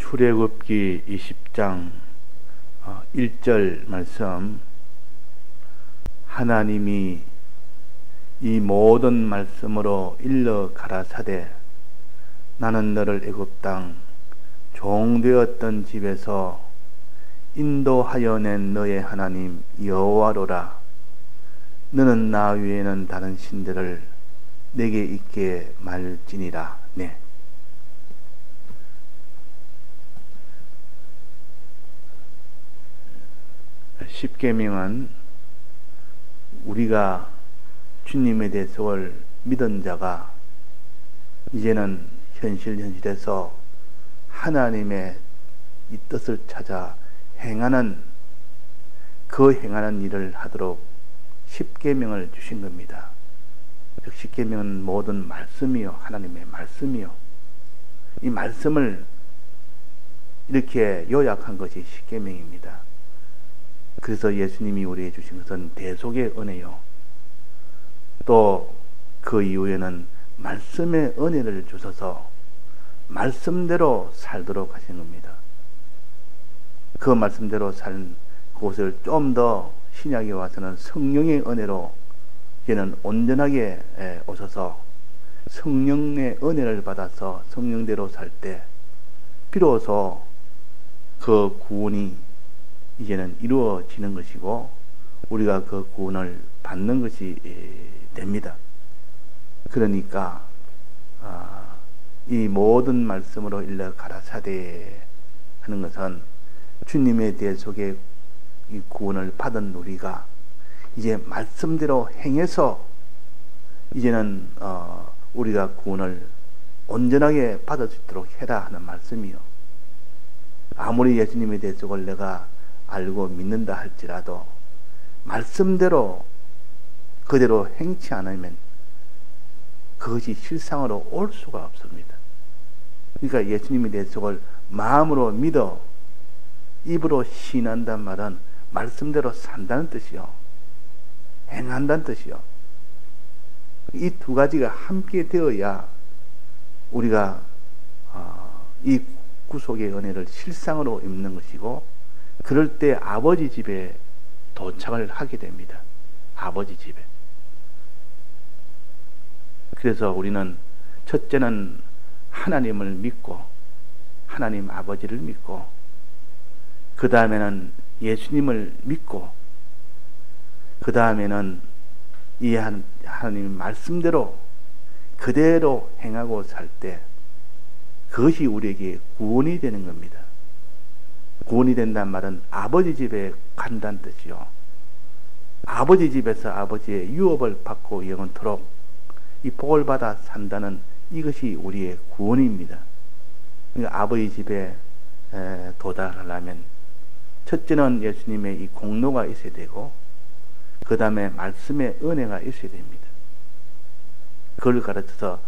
출애굽기 20장 1절 말씀, 하나님이 이 모든 말씀으로 일러 가라사대 나는 너를 애굽 땅 종되었던 집에서 인도하여 낸 너의 하나님 여호와로라. 너는 나 외에는 다른 신들을 내게 있게 말지니라. 네. 십계명은 우리가 주님에 대해서 믿은 자가 이제는 현실에서 하나님의 이 뜻을 찾아 행하는 일을 하도록 십계명을 주신 겁니다. 즉 십계명은 모든 말씀이요, 하나님의 말씀이요. 이 말씀을 이렇게 요약한 것이 십계명입니다. 그래서 예수님이 우리에게 주신 것은 대속의 은혜요, 또 그 이후에는 말씀의 은혜를 주셔서 말씀대로 살도록 하신 겁니다. 그 말씀대로 산 그것을 좀 더 신약에 와서는 성령의 은혜로 이제는 온전하게 오셔서 성령의 은혜를 받아서 성령대로 살 때 비로소 그 구원이 이제는 이루어지는 것이고 우리가 그 구원을 받는 것이 됩니다. 그러니까 이 모든 말씀으로 일러 가라사대 하는 것은 주님의 대속의 이 구원을 받은 우리가 이제 말씀대로 행해서 이제는 우리가 구원을 온전하게 받을 수 있도록 해라 하는 말씀이요. 아무리 예수님의 대속을 내가 알고 믿는다 할지라도 말씀대로 그대로 행치 않으면 그것이 실상으로 올 수가 없습니다. 그러니까 예수님의 대속을 마음으로 믿어 입으로 시인한다는 말은 말씀대로 산다는 뜻이요, 행한다는 뜻이요. 이 두 가지가 함께 되어야 우리가 이 구속의 은혜를 실상으로 입는 것이고, 그럴 때 아버지 집에 도착을 하게 됩니다. 아버지 집에. 그래서 우리는 첫째는 하나님을 믿고 하나님 아버지를 믿고, 그 다음에는 예수님을 믿고, 그 다음에는 이 하나님 말씀대로 그대로 행하고 살 때 그것이 우리에게 구원이 되는 겁니다. 구원이 된다는 말은 아버지 집에 간다는 뜻이요, 아버지 집에서 아버지의 유업을 받고 영원토록 이 복을 받아 산다는 이것이 우리의 구원입니다. 그러니까 아버지 집에 도달하려면 첫째는 예수님의 이 공로가 있어야 되고, 그 다음에 말씀의 은혜가 있어야 됩니다. 그걸 가르쳐서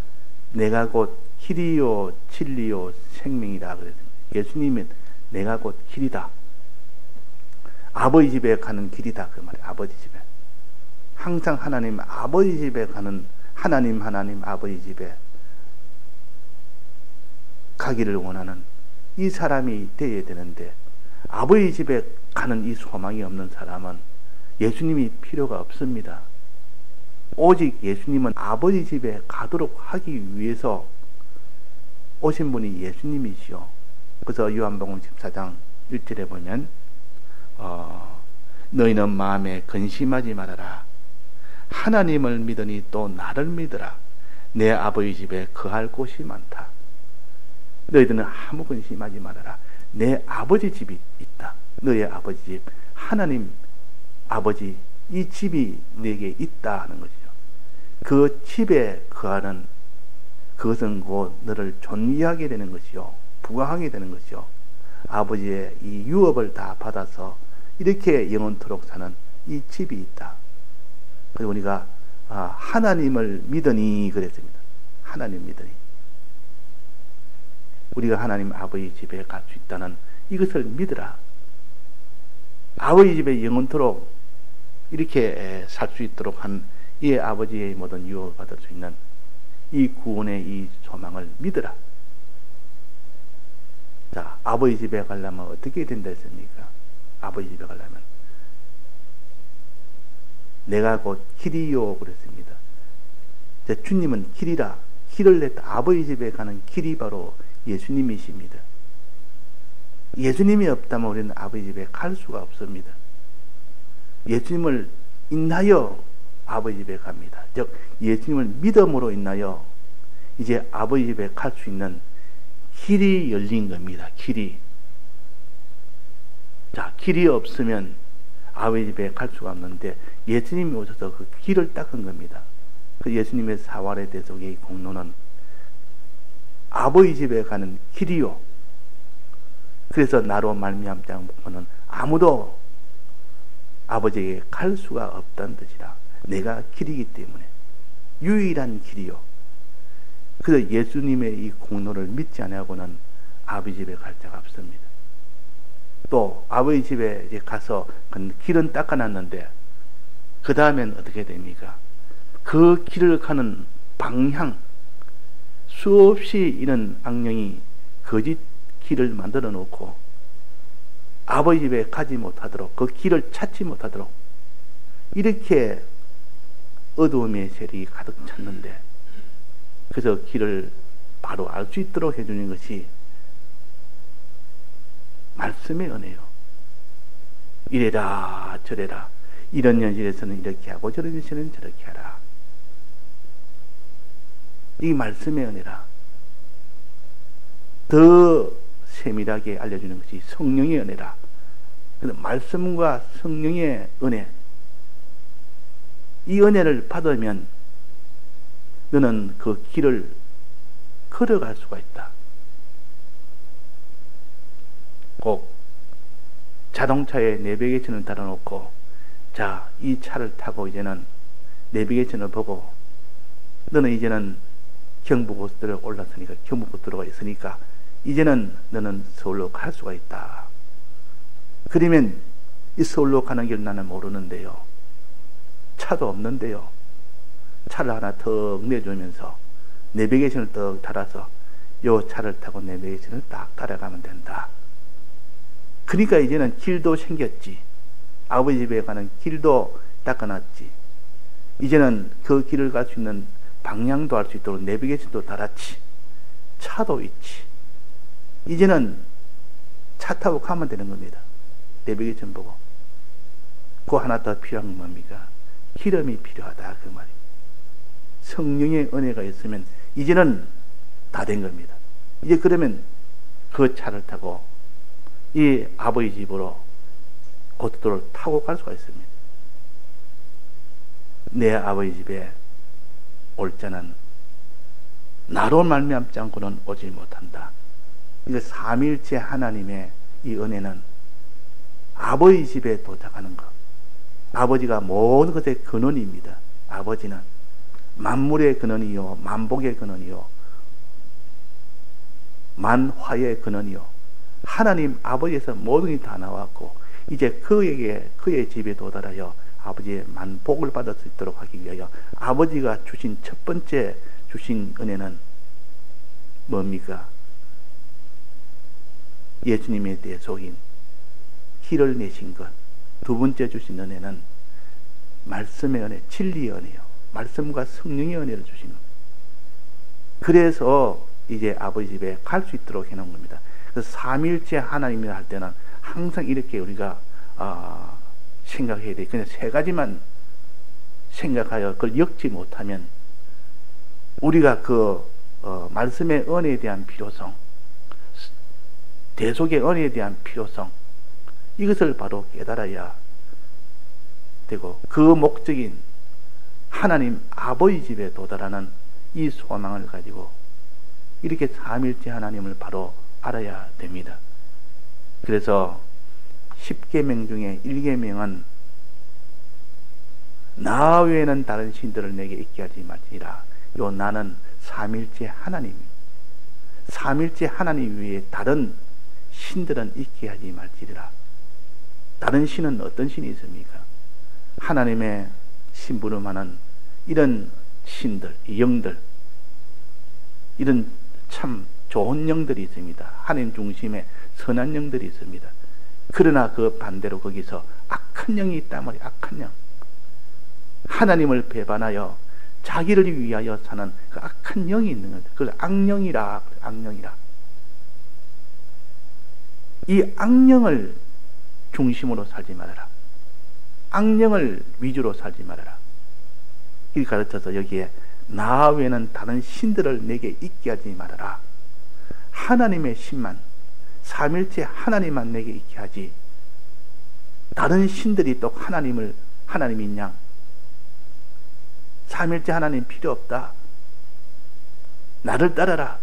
내가 곧 길이요 진리요 생명이다 그랬습니다. 예수님은 내가 곧 길이다, 아버지 집에 가는 길이다 그 말이에요. 아버지 집에 항상 하나님 아버지 집에 가는 하나님 아버지 집에 가기를 원하는 이 사람이 되어야 되는데, 아버지 집에 가는 이 소망이 없는 사람은 예수님이 필요가 없습니다. 오직 예수님은 아버지 집에 가도록 하기 위해서 오신 분이 예수님이시오. 그래서 요한복음 14장 1절에 보면 너희는 마음에 근심하지 말아라. 하나님을 믿으니 또 나를 믿으라. 내 아버지 집에 거할 곳이 많다. 너희들은 아무 근심하지 말아라. 내 아버지 집이 있다. 너의 아버지 집, 하나님 아버지, 이 집이 내게 있다 하는 것이죠. 그 집에 거하는 그것은 곧 너를 존귀하게 되는 것이요, 부강하게 되는 것이요, 아버지의 이 유업을 다 받아서 이렇게 영원토록 사는 이 집이 있다. 그래서 우리가 하나님을 믿으니 그랬습니다. 하나님 믿으니 우리가 하나님 아버지 집에 갈 수 있다는 이것을 믿으라. 아버지 집에 영원토록 이렇게 살 수 있도록 한 이 아버지의 모든 유업을 받을 수 있는 이 구원의 이 소망을 믿으라. 자, 아버지 집에 가려면 어떻게 된다 했습니까? 아버지 집에 가려면 내가 곧 길이요 그랬습니다. 주님은 길이라, 길을 냈다. 아버지 집에 가는 길이 바로 예수님이십니다. 예수님이 없다면 우리는 아버지 집에 갈 수가 없습니다. 예수님을 인하여 아버지 집에 갑니다. 즉 예수님을 믿음으로 인하여 이제 아버지 집에 갈 수 있는 길이 열린 겁니다. 길이. 자, 길이 없으면 아버지 집에 갈 수가 없는데 예수님이 오셔서 그 길을 닦은 겁니다. 그 예수님의 사활의 대속의 공로는 아버지 집에 가는 길이요. 그래서 나로 말미암지 않고는 아무도 아버지에게 갈 수가 없다는 뜻이라. 내가 길이기 때문에 유일한 길이요. 그래서 예수님의 이 공로를 믿지 않고는 아버지 집에 갈 자가 없습니다. 또 아버지 집에 이제 가서 그 길은 닦아놨는데 그 다음엔 어떻게 됩니까? 그 길을 가는 방향, 수없이 이런 악령이 거짓 길을 만들어 놓고 아버지 집에 가지 못하도록, 그 길을 찾지 못하도록 이렇게 어두움의 세력이 가득 찼는데, 그래서 길을 바로 알 수 있도록 해주는 것이 말씀의 은혜요. 이래라 저래라, 이런 현실에서는 이렇게 하고 저런 현실에서는 저렇게 하라. 이 말씀의 은혜라. 더 세밀하게 알려주는 것이 성령의 은혜라. 그래서 말씀과 성령의 은혜, 이 은혜를 받으면 너는 그 길을 걸어갈 수가 있다. 꼭 자동차에 내비게이션을 달아놓고, 자, 이 차를 타고 이제는 내비게이션을 보고, 너는 이제는 경부고속도로에 올랐으니까, 경부고속도로가 있으니까 이제는 너는 서울로 갈 수가 있다. 그러면 이 서울로 가는 길 나는 모르는데요, 차도 없는데요, 차를 하나 턱 내주면서 내비게이션을 턱 달아서 요 차를 타고 내비게이션을 딱 따라가면 된다. 그러니까 이제는 길도 생겼지. 아버지 집에 가는 길도 닦아놨지. 이제는 그 길을 갈 수 있는 방향도 알 수 있도록 내비게이션도 달았지. 차도 있지. 이제는 차 타고 가면 되는 겁니다. 내비게이션 보고. 그 하나 더 필요한 건 뭡니까? 기름이 필요하다, 그 말이에요. 성령의 은혜가 있으면 이제는 다 된 겁니다. 이제 그러면 그 차를 타고 이 아버지 집으로 고속도로를 타고 갈 수가 있습니다. 내 아버지 집에 올 자는 나로 말미암지 않고는 오지 못한다. 이제 삼위일체 하나님의 이 은혜는 아버지 집에 도착하는 것. 아버지가 모든 것의 근원입니다. 아버지는 만물의 근원이요, 만복의 근원이요, 만화의 근원이요, 하나님 아버지에서 모든 게 다 나왔고, 이제 그의 집에 도달하여 아버지의 만복을 받을 수 있도록 하기 위하여 아버지가 주신 첫 번째 주신 은혜는 뭡니까? 예수님의 대속인 길을 내신 것. 두 번째 주신 은혜는 말씀의 은혜, 진리의 은혜요. 말씀과 성령의 은혜를 주신 겁니다. 그래서 이제 아버지 집에 갈 수 있도록 해놓은 겁니다. 그래서 삼위일체 하나님이라 할 때는 항상 이렇게 우리가 생각해야 돼. 그냥 세 가지만 생각하여 그걸 엮지 못하면 우리가 그 말씀의 은혜에 대한 필요성, 대속의 은혜에 대한 필요성, 이것을 바로 깨달아야 되고, 그 목적인 하나님 아버지 집에 도달하는 이 소망을 가지고 이렇게 삼위일체 하나님을 바로 알아야 됩니다. 그래서 10계명 중에 1계명은 나 외에는 다른 신들을 내게 있게 하지 말지니라. 요 나는 삼위일체 하나님입니다. 삼위일체 하나님 외에 다른 신들은 있게 하지 말지니라. 다른 신은 어떤 신이 있습니까? 하나님의 심부름하는 이런 신들, 영들, 이런 참 좋은 영들이 있습니다. 하나님 중심의 선한 영들이 있습니다. 그러나 그 반대로 거기서 악한 영이 있단 말이에요. 악한 영. 하나님을 배반하여 자기를 위하여 사는 그 악한 영이 있는 거죠. 그걸 악령이라. 악령이라. 이 악령을 중심으로 살지 말아라. 악령을 위주로 살지 말아라. 이 가르쳐서 여기에 나 외에는 다른 신들을 내게 있게 하지 말아라. 하나님의 신만, 삼일체 하나님만 내게 있게 하지. 다른 신들이 또 하나님인 양 삼일체 하나님 필요 없다. 나를 따라라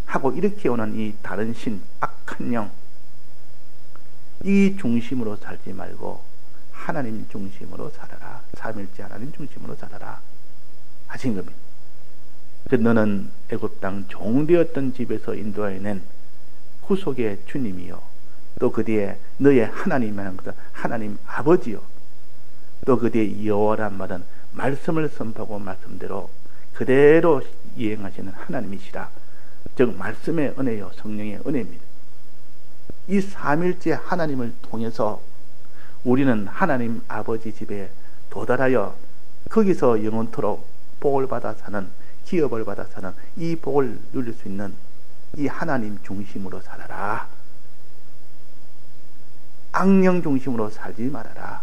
하고 이렇게 오는 이 다른 신, 악한 영, 이 중심으로 살지 말고 하나님 중심으로 살아라. 삼일째 하나님 중심으로 살아라 하신 겁니다. 너는 애굽 땅 종되었던 집에서 인도하여낸 후속의 주님이요, 또 그 뒤에 너의 하나님이라는 것은 하나님 아버지요, 또 그 뒤에 여호와란 말은 말씀을 선포하고 말씀대로 그대로 이행하시는 하나님이시라. 즉 말씀의 은혜요, 성령의 은혜입니다. 이 삼일째 하나님을 통해서 우리는 하나님 아버지 집에 도달하여 거기서 영원토록 복을 받아 사는, 기업을 받아 사는 이 복을 누릴 수 있는 이 하나님 중심으로 살아라. 악령 중심으로 살지 말아라.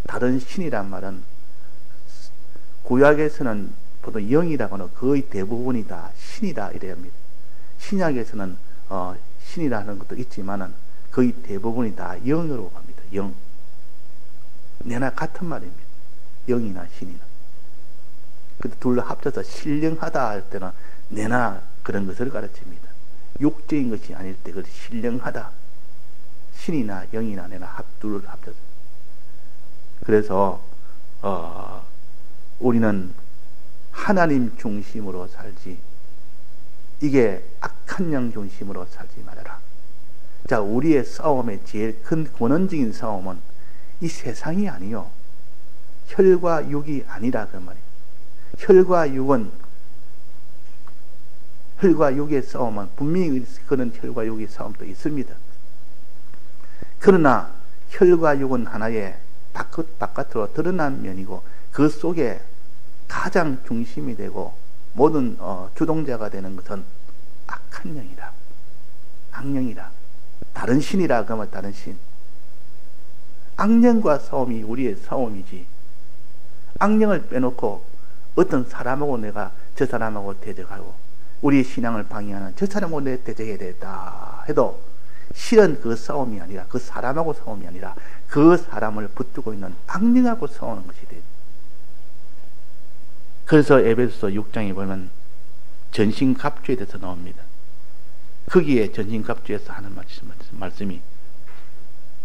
다른 신이란 말은 구약에서는 보통 영이라고는 거의 대부분이 다 신이다 이래야 합니다. 신약에서는 신이라는 것도 있지만은 거의 대부분이 다 영으로 갑니다. 영. 내나 같은 말입니다. 영이나 신이나. 근데 둘 합쳐서 신령하다 할 때는 내나 그런 것을 가르칩니다. 육적인 것이 아닐 때 그것이 신령하다. 신이나 영이나 내나 둘을 합쳐서. 그래서 우리는 하나님 중심으로 살지, 이게 악한 영 중심으로 살지 말아라. 자, 우리의 싸움의 제일 큰 근원적인 싸움은 이 세상이 아니요, 혈과 육이 아니라 그 말이에요. 혈과 육의 싸움은 분명히 그런 혈과 육의 싸움도 있습니다. 그러나 혈과 육은 하나의 바깥으로 드러난 면이고 그 속에 가장 중심이 되고 모든 주동자가 되는 것은 악한 영이라, 악령이라, 다른 신이라. 그러면 다른 신. 악령과 싸움이 우리의 싸움이지, 악령을 빼놓고 어떤 사람하고 내가 저 사람하고 대적하고 우리의 신앙을 방해하는 저 사람하고 내 대적해야 되겠다 해도 실은 그 싸움이 아니라, 그 사람하고 싸움이 아니라 그 사람을 붙들고 있는 악령하고 싸우는 것이 돼. 그래서 에베소서 6장에 보면 전신갑주에 대해서 나옵니다. 거기에 전신갑주에서 하는 말씀이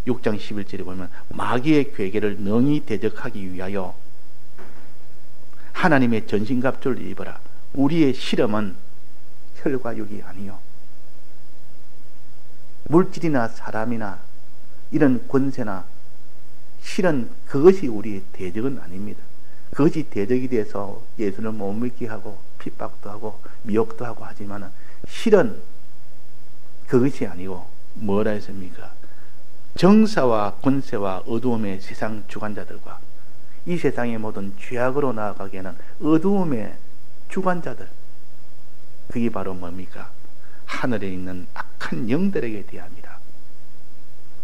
6장 11절에 보면 마귀의 괴계를 능히 대적하기 위하여 하나님의 전신갑주를 입어라. 우리의 실험은 혈과 육이 아니요, 물질이나 사람이나 이런 권세나 실은 그것이 우리의 대적은 아닙니다. 그것이 대적이 돼서 예수를 못 믿게 하고 핍박도 하고 미혹도 하고 하지만은 실은 그것이 아니고 뭐라 했습니까? 정사와 권세와 어두움의 세상 주관자들과 이 세상의 모든 죄악으로 나아가게 하는 어두움의 주관자들, 그게 바로 뭡니까? 하늘에 있는 악한 영들에게 대함이라.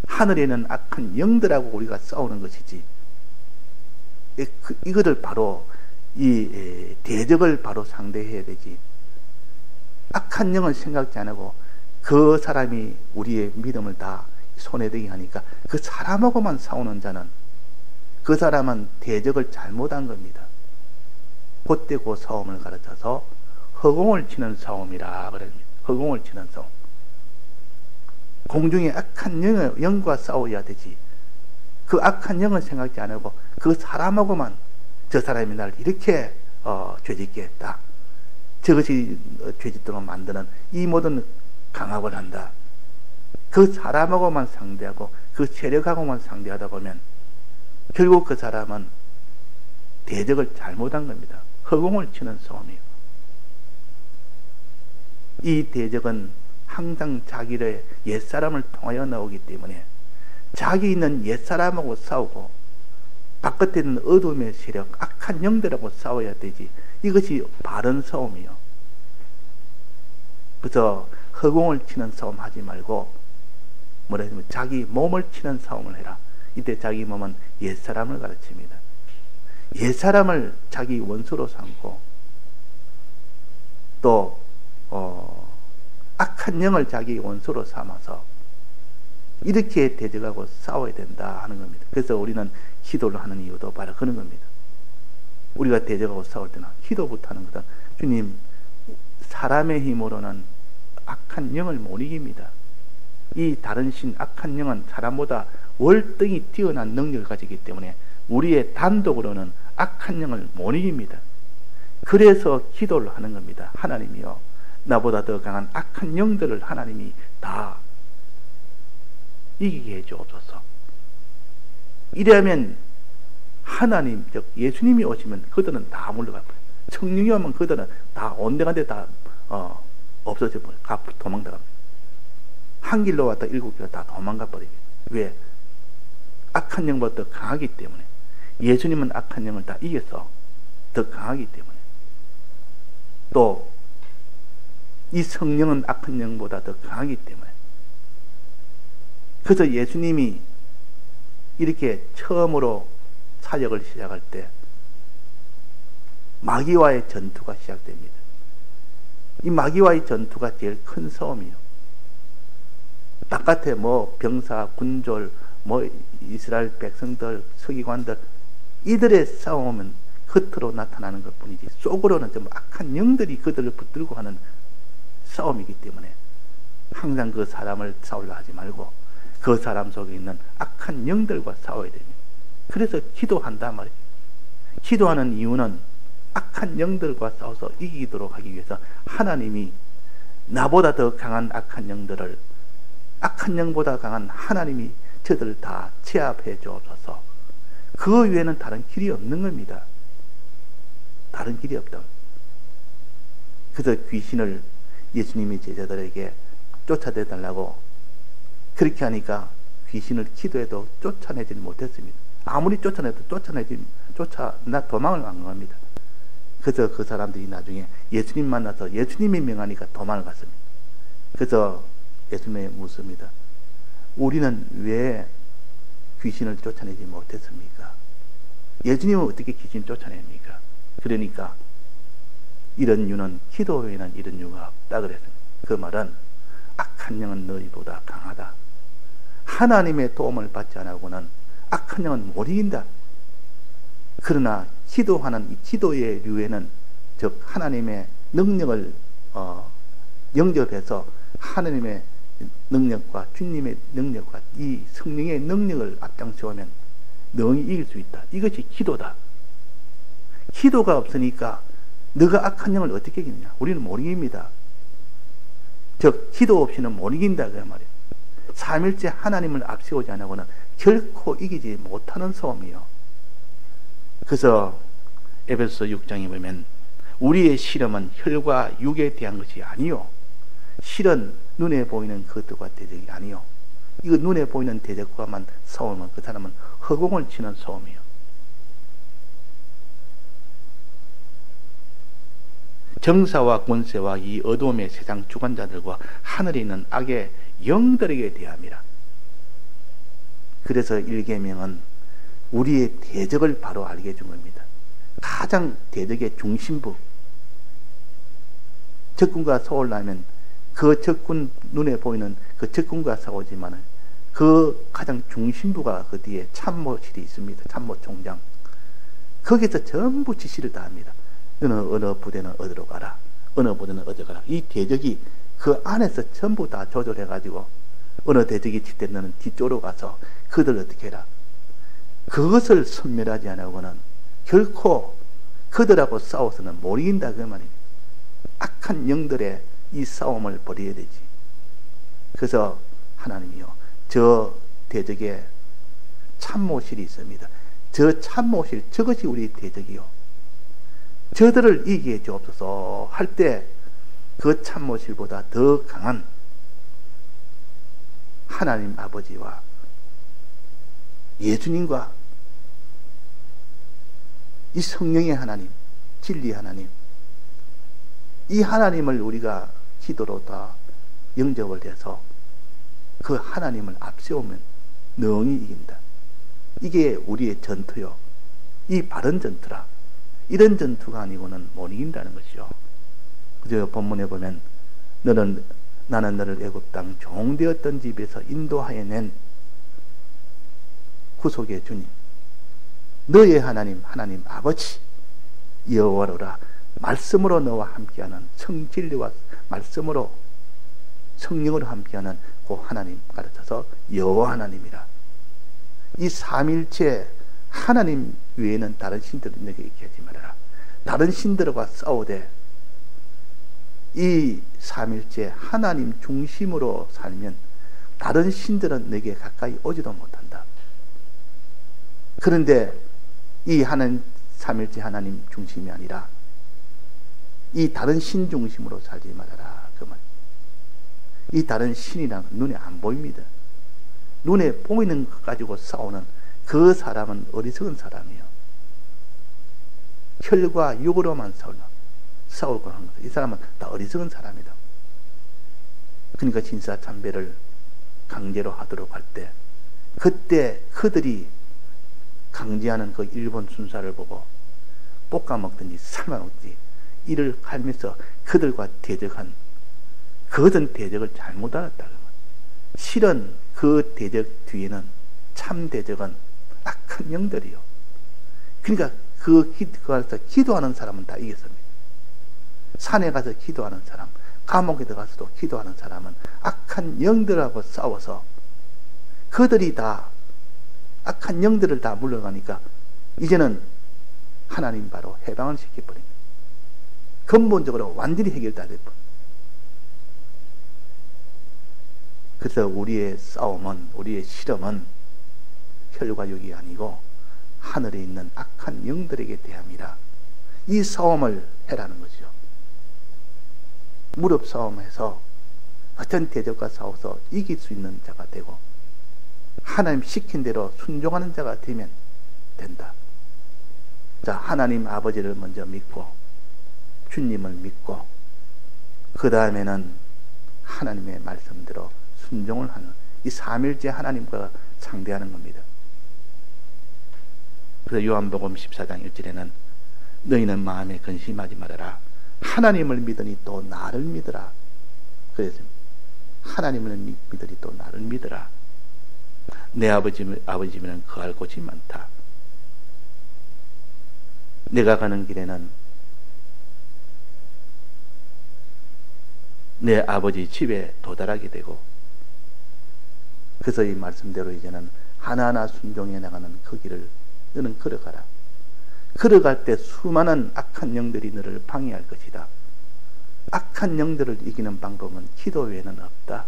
하늘에 있는 악한 영들하고 우리가 싸우는 것이지, 이거를 바로 이 대적을 바로 상대해야 되지. 악한 영을 생각지 않고 그 사람이 우리의 믿음을 다 손에 대게 하니까 그 사람하고만 싸우는 자는, 그 사람은 대적을 잘못한 겁니다. 그때 그 싸움을 가르쳐서 허공을 치는 싸움이라 그럽니다. 허공을 치는 싸움. 공중에 악한 영과 싸워야 되지. 그 악한 영을 생각지 않고 그 사람하고만, 저 사람이 나를 이렇게 죄짓게 했다, 저것이 죄짓도록 만드는 이 모든 강압을 한다, 그 사람하고만 상대하고 그 세력하고만 상대하다 보면 결국 그 사람은 대적을 잘못한 겁니다. 허공을 치는 싸움이에요. 이 대적은 항상 자기의 옛사람을 통하여 나오기 때문에 자기 있는 옛사람하고 싸우고 바깥에 있는 어둠의 세력, 악한 영들하고 싸워야 되지. 이것이 바른 싸움이요. 그래서 허공을 치는 싸움 하지 말고 뭐라 하면 자기 몸을 치는 싸움을 해라. 이때 자기 몸은 옛사람을 가르칩니다. 옛사람을 자기 원수로 삼고 또 악한 영을 자기 원수로 삼아서 이렇게 대적하고 싸워야 된다 하는 겁니다. 그래서 우리는 기도를 하는 이유도 바로 그런 겁니다. 우리가 대적하고 싸울 때는 기도부터 하는 거다. 주님, 사람의 힘으로는 악한 영을 못 이깁니다. 이 다른 신 악한 영은 사람보다 월등히 뛰어난 능력을 가지기 때문에 우리의 단독으로는 악한 영을 못 이깁니다. 그래서 기도를 하는 겁니다. 하나님이요, 나보다 더 강한 악한 영들을 하나님이 다 이기게 해주옵소서. 이래야면 하나님, 즉 예수님이 오시면 그들은 다 물러가 버려요. 성령이 오면 그들은 다 온데간데 다 없어져 버려요. 도망가갑니다. 한 길로 왔다 7길로 다 도망가 버립니다. 왜? 악한 영보다 더 강하기 때문에. 예수님은 악한 영을 다 이겨서 더 강하기 때문에. 또 이 성령은 악한 영보다 더 강하기 때문에. 그래서 예수님이 이렇게 처음으로 사역을 시작할 때 마귀와의 전투가 시작됩니다. 이 마귀와의 전투가 제일 큰 싸움이요. 바깥에 뭐 병사, 군졸, 뭐 이스라엘 백성들, 서기관들, 이들의 싸움은 겉으로 나타나는 것 뿐이지 속으로는 좀 악한 영들이 그들을 붙들고 하는 싸움이기 때문에 항상 그 사람을 싸우려 하지 말고 그 사람 속에 있는 악한 영들과 싸워야 됩니다. 그래서 기도한단 말이에요. 기도하는 이유는 악한 영들과 싸워서 이기도록 하기 위해서 하나님이 나보다 더 강한 악한 영들을, 악한 영보다 강한 하나님이 저들을 다 제압해 주옵소서. 그 외에는 다른 길이 없는 겁니다. 다른 길이 없다. 그래서 귀신을 예수님이 제자들에게 쫓아내달라고 그렇게 하니까 귀신을 기도해도 쫓아내지 못했습니다. 아무리 쫓아내도 도망을 안 갑니다. 그래서 그 사람들이 나중에 예수님 만나서 예수님이 명하니까 도망을 갔습니다. 그래서 예수님이 묻습니다. 우리는 왜 귀신을 쫓아내지 못했습니까? 예수님은 어떻게 귀신 쫓아냅니까? 그러니까 이런 유는 기도 외에는 이런 유가 없다 그랬습니다. 그 말은 악한 영은 너희보다 강하다. 하나님의 도움을 받지 않고는 악한 영은 못 이긴다. 그러나 기도하는 이 기도의 류에는 즉 하나님의 능력을 영접해서 하나님의 능력과 주님의 능력과 이 성령의 능력을 앞장세우면 능히 이길 수 있다. 이것이 기도다. 기도가 없으니까 너가 악한 영을 어떻게 이기느냐? 우리는 못 이깁니다. 즉 기도 없이는 못 이긴다 그 말이에요. 삼일째 하나님을 앞세우지 않고는 결코 이기지 못하는 싸움이요. 그래서 에베소서 6장에 보면 우리의 실험은 혈과 육에 대한 것이 아니요, 실은 눈에 보이는 그것과 대적이 아니요. 이거 눈에 보이는 대적과만 싸우면 그 사람은 허공을 치는 싸움이요. 정사와 권세와 이 어두움의 세상 주관자들과 하늘에 있는 악의 영들에게 대함이라. 그래서 일계명은 우리의 대적을 바로 알게 해준 겁니다. 가장 대적의 중심부, 적군과 싸우려면 그 적군, 눈에 보이는 그 적군과 싸우지만 그 가장 중심부가 그 뒤에 참모실이 있습니다. 참모총장. 거기서 전부 지시를 다 합니다. 너는 어느 부대는 어디로 가라, 어느 부대는 어디로 가라. 이 대적이 그 안에서 전부 다 조절해가지고 어느 대적이 칠 때 너는 뒤쪽으로 가서 그들 어떻게 해라. 그것을 선멸하지 않고는 결코 그들하고 싸워서는 못 이긴다 그 말입니다. 악한 영들의 이 싸움을 벌여야 되지. 그래서 하나님이요, 저 대적에 참모실이 있습니다. 저 참모실, 저것이 우리 대적이요. 저들을 이기게 주옵소서 할 때 그 참모실보다 더 강한 하나님 아버지와 예수님과 이 성령의 하나님, 진리 하나님, 이 하나님을 우리가 기도로 다 영접을 해서 그 하나님을 앞세우면 능히 이긴다. 이게 우리의 전투요. 이 바른 전투라. 이런 전투가 아니고는 못 이긴다는 것이요. 그저 본문에 보면 나는 너를 애굽 땅 종되었던 집에서 인도하여 낸 구속의 주님, 너의 하나님 아버지 여호와로라. 말씀으로 너와 함께하는 성진리와 말씀으로 성령으로 함께하는 그 하나님 가르쳐서 여호와 하나님이라. 이 삼일체 하나님 외에는 다른 신들을 너에게 있게 하지 말아라. 다른 신들과 싸우되 이 삼일체 하나님 중심으로 살면 다른 신들은 내게 가까이 오지도 못한다. 그런데 이 하나님 삼일체 하나님 중심이 아니라 이 다른 신 중심으로 살지 말아라. 그 말. 이 다른 신이란 눈에 안 보입니다. 눈에 보이는 것 가지고 싸우는 그 사람은 어리석은 사람이에요. 혈과 육으로만 싸우고 하는 거죠. 이 사람은 다 어리석은 사람이다. 그러니까 진사 참배를 강제로 하도록 할 때 그때 그들이 강제하는 그 일본 순사를 보고 볶아 먹든지 삶아 먹든지 이를 하면서 그들과 대적한 그것은 대적을 잘못 알았다. 실은 그 대적 뒤에는 참 대적은 악한 영들이요. 그러니까 그가서 기도하는 사람은 다 이겼습니다. 산에 가서 기도하는 사람, 감옥에 들어가서도 기도하는 사람은 악한 영들하고 싸워서 그들이 다 악한 영들을 다 물러가니까 이제는 하나님 바로 해방을 시켜버립니다. 근본적으로 완전히 해결다 됐고. 그래서 우리의 싸움은, 우리의 실험은 혈과 육이 아니고 하늘에 있는 악한 영들에게 대함이라. 이 싸움을 해라는 거죠. 무릎 싸움에서 어떤 대적과 싸워서 이길 수 있는 자가 되고 하나님 시킨 대로 순종하는 자가 되면 된다. 자, 하나님 아버지를 먼저 믿고 주님을 믿고 그 다음에는 하나님의 말씀대로 순종을 하는 이 삼일째 하나님과 상대하는 겁니다. 그래서 요한복음 14장 1절에는 너희는 마음에 근심하지 말아라. 하나님을 믿으니 또 나를 믿으라. 그래서 하나님을 믿으니 또 나를 믿으라. 내 아버지면 거할 곳이 많다. 내가 가는 길에는 내 아버지 집에 도달하게 되고 그래서 이 말씀대로 이제는 하나하나 순종해 나가는 그 길을 너는 걸어가라. 걸어갈 때 수많은 악한 영들이 너를 방해할 것이다. 악한 영들을 이기는 방법은 기도 외에는 없다.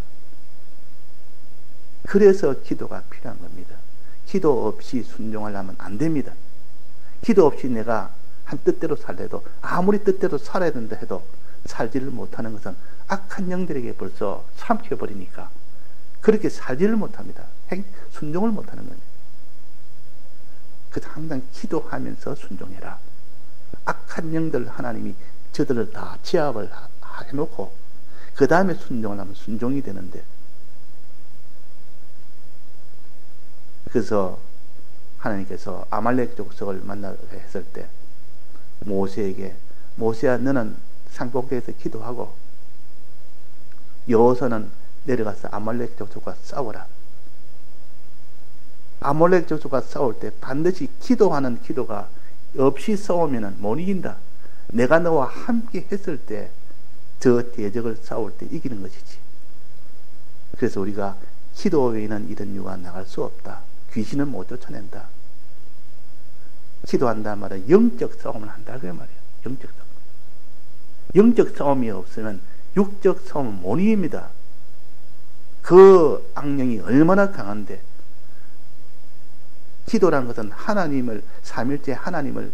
그래서 기도가 필요한 겁니다. 기도 없이 순종하려면 안 됩니다. 기도 없이 내가 한 뜻대로 살래도 아무리 뜻대로 살아야 된다 해도 살지를 못하는 것은 악한 영들에게 벌써 삼켜버리니까 그렇게 살지를 못합니다. 순종을 못하는 겁니다. 그래서 항상 기도하면서 순종해라. 악한 영들 하나님이 저들을 다 제압을 해놓고 그 다음에 순종을 하면 순종이 되는데 그래서 하나님께서 아말렉 족속을 만나게 했을 때 모세에게 모세야 너는 산꼭대기에서 기도하고 여호수아는 내려가서 아말렉 족속과 싸워라. 아말렉 족속과 싸울 때 반드시 기도하는 기도가 없이 싸우면 못 이긴다. 내가 너와 함께 했을 때 저 대적을 싸울 때 이기는 것이지. 그래서 우리가 기도 외에는 이런 유가 나갈 수 없다. 귀신은 못 쫓아낸다. 기도한다 말은 영적 싸움을 한다 그 말이에요. 영적 싸움. 영적 싸움이 없으면 육적 싸움은 못 이깁니다. 그 악령이 얼마나 강한데 기도라는 것은 하나님을 삼일째 하나님을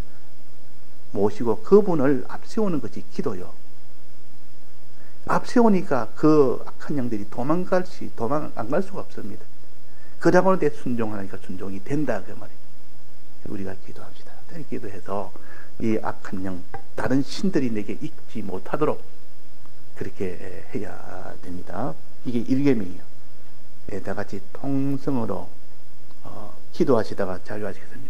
모시고 그분을 앞세우는 것이 기도요. 앞세우니까 그 악한 영들이 도망 안 갈 수가 없습니다. 그러고는 내 순종하니까 순종이 된다 그 말이에요. 우리가 기도합시다. 기도해서 이 악한 영, 다른 신들이 내게 익지 못하도록 그렇게 해야 됩니다. 이게 일계명이에요. 다 같이 통성으로 기도하시다가 자유하시겠습니다.